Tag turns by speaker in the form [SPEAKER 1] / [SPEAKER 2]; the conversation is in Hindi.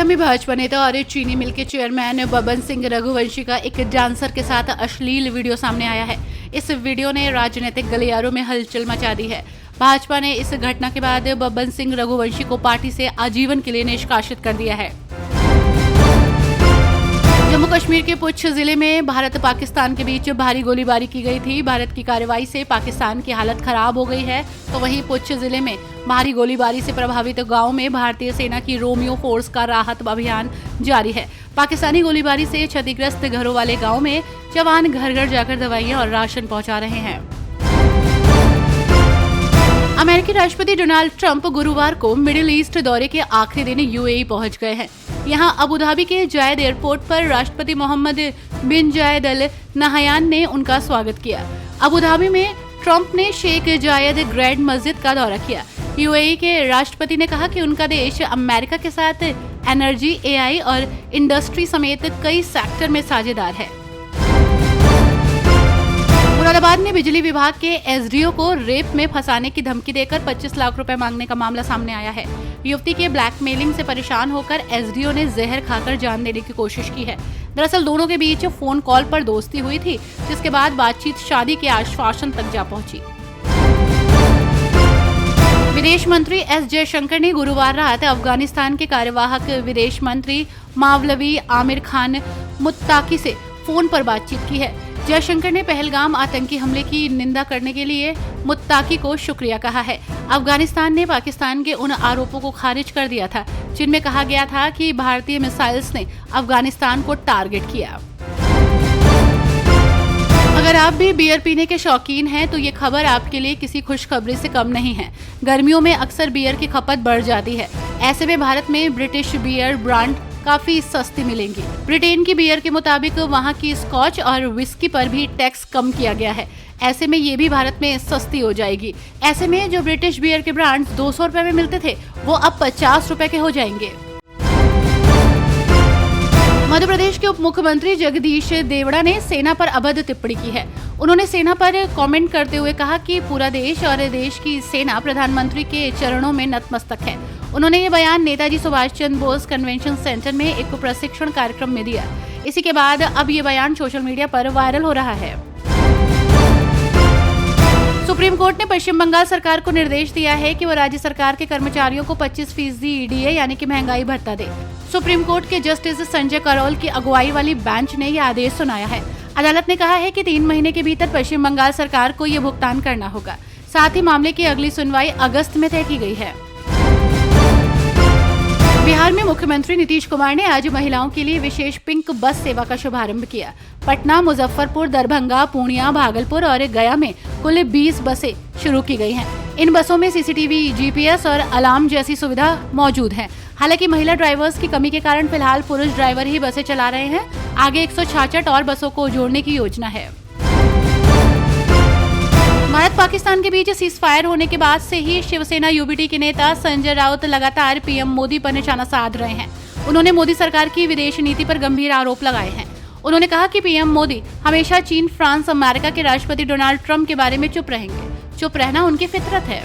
[SPEAKER 1] में भाजपा नेता और चीनी मिल के चेयरमैन बब्बन सिंह रघुवंशी का एक डांसर के साथ अश्लील वीडियो सामने आया है। इस वीडियो ने राजनीतिक गलियारों में हलचल मचा दी है। भाजपा ने इस घटना के बाद बब्बन सिंह रघुवंशी को पार्टी से आजीवन के लिए निष्कासित कर दिया है। जम्मू कश्मीर के पुंछ जिले में भारत पाकिस्तान के बीच भारी गोलीबारी की गई थी। भारत की कार्रवाई से पाकिस्तान की हालत खराब हो गई है, तो वहीं पुंछ जिले में भारी गोलीबारी से प्रभावित गांव में भारतीय सेना की रोमियो फोर्स का राहत अभियान जारी है। पाकिस्तानी गोलीबारी से क्षतिग्रस्त घरों वाले गांव में जवान घर घर जाकर दवाइयां और राशन पहुंचा रहे हैं। अमेरिकी राष्ट्रपति डोनाल्ड ट्रंप गुरुवार को मिडिल ईस्ट दौरे के आखिरी दिन यूएई पहुंच गए हैं। यहां अबू धाबी के जायद एयरपोर्ट पर राष्ट्रपति मोहम्मद बिन जायद अल नहयान ने उनका स्वागत किया। अबू धाबी में ट्रंप ने शेख जायद ग्रैंड मस्जिद का दौरा किया। यूएई के राष्ट्रपति ने कहा कि उनका देश अमेरिका के साथ एनर्जी, एआई और इंडस्ट्री समेत कई सेक्टर में साझेदार है। मुरादाबाद में बिजली विभाग के एसडीओ को रेप में फंसाने की धमकी देकर 25 लाख रुपए मांगने का मामला सामने आया है। युवती के ब्लैकमेलिंग से परेशान होकर एसडीओ ने जहर खाकर जान देने की कोशिश की है। दरअसल दोनों के बीच फोन कॉल पर दोस्ती हुई थी, जिसके बाद बातचीत शादी के आश्वासन तक जा पहुंची। विदेश मंत्री एस जयशंकर ने गुरुवार रात अफगानिस्तान के कार्यवाहक विदेश मंत्री मावलवी आमिर खान मुत्ताकी से फोन पर बातचीत की है। जयशंकर ने पहलगाम आतंकी हमले की निंदा करने के लिए मुत्ताकी को शुक्रिया कहा है। अफगानिस्तान ने पाकिस्तान के उन आरोपों को खारिज कर दिया था जिनमें कहा गया था कि भारतीय मिसाइल्स ने अफगानिस्तान को टारगेट किया। अगर आप भी बियर पीने के शौकीन हैं तो ये खबर आपके लिए किसी खुशखबरी से कम नहीं है। गर्मियों में अक्सर बियर की खपत बढ़ जाती है। ऐसे में भारत में ब्रिटिश बियर ब्रांड काफी सस्ती मिलेंगी। ब्रिटेन की बियर के मुताबिक वहां की स्कॉच और विस्की पर भी टैक्स कम किया गया है। ऐसे में ये भी भारत में सस्ती हो जाएगी। ऐसे में जो ब्रिटिश बियर के ब्रांड्स 200 रुपए में मिलते थे वो अब 50 रुपए के हो जाएंगे। मध्य प्रदेश के उप मुख्यमंत्री जगदीश देवड़ा ने सेना पर अभद्र टिप्पणी की है। उन्होंने सेना पर कमेंट करते हुए कहा कि पूरा देश और देश की सेना प्रधानमंत्री के चरणों में नतमस्तक है। उन्होंने ये बयान नेताजी सुभाष चंद्र बोस कन्वेंशन सेंटर में एक प्रशिक्षण कार्यक्रम में दिया। इसी के बाद अब ये बयान सोशल मीडिया पर वायरल हो रहा है। सुप्रीम कोर्ट ने पश्चिम बंगाल सरकार को निर्देश दिया है कि वो राज्य सरकार के कर्मचारियों को 25% ईडीए यानी कि महंगाई भत्ता दे। सुप्रीम कोर्ट के जस्टिस संजय करोल की अगुवाई वाली बेंच ने यह आदेश सुनाया है। अदालत ने कहा है कि 3 महीने के भीतर पश्चिम बंगाल सरकार को ये भुगतान करना होगा। साथ ही मामले की अगली सुनवाई अगस्त में तय की गई है। बिहार में मुख्यमंत्री नीतीश कुमार ने आज महिलाओं के लिए विशेष पिंक बस सेवा का शुभारंभ किया। पटना, मुजफ्फरपुर, दरभंगा, पूर्णिया, भागलपुर और गया में कुल 20 बसें शुरू की गई हैं। इन बसों में सीसीटीवी, जीपीएस और अलार्म जैसी सुविधा मौजूद है। हालांकि महिला ड्राइवर्स की कमी के कारण फिलहाल पुरुष ड्राइवर ही बसें चला रहे हैं। आगे 166 और बसों को जोड़ने की योजना है। भारत पाकिस्तान के बीच सीज फायर होने के बाद से ही शिवसेना यूबीटी के नेता संजय राउत लगातार पीएम मोदी पर निशाना साध रहे हैं। उन्होंने मोदी सरकार की विदेश नीति पर गंभीर आरोप लगाए हैं। उन्होंने कहा कि पीएम मोदी हमेशा चीन, फ्रांस, अमेरिका के राष्ट्रपति डोनाल्ड ट्रंप के बारे में चुप रहेंगे। चुप रहना उनकी फितरत है।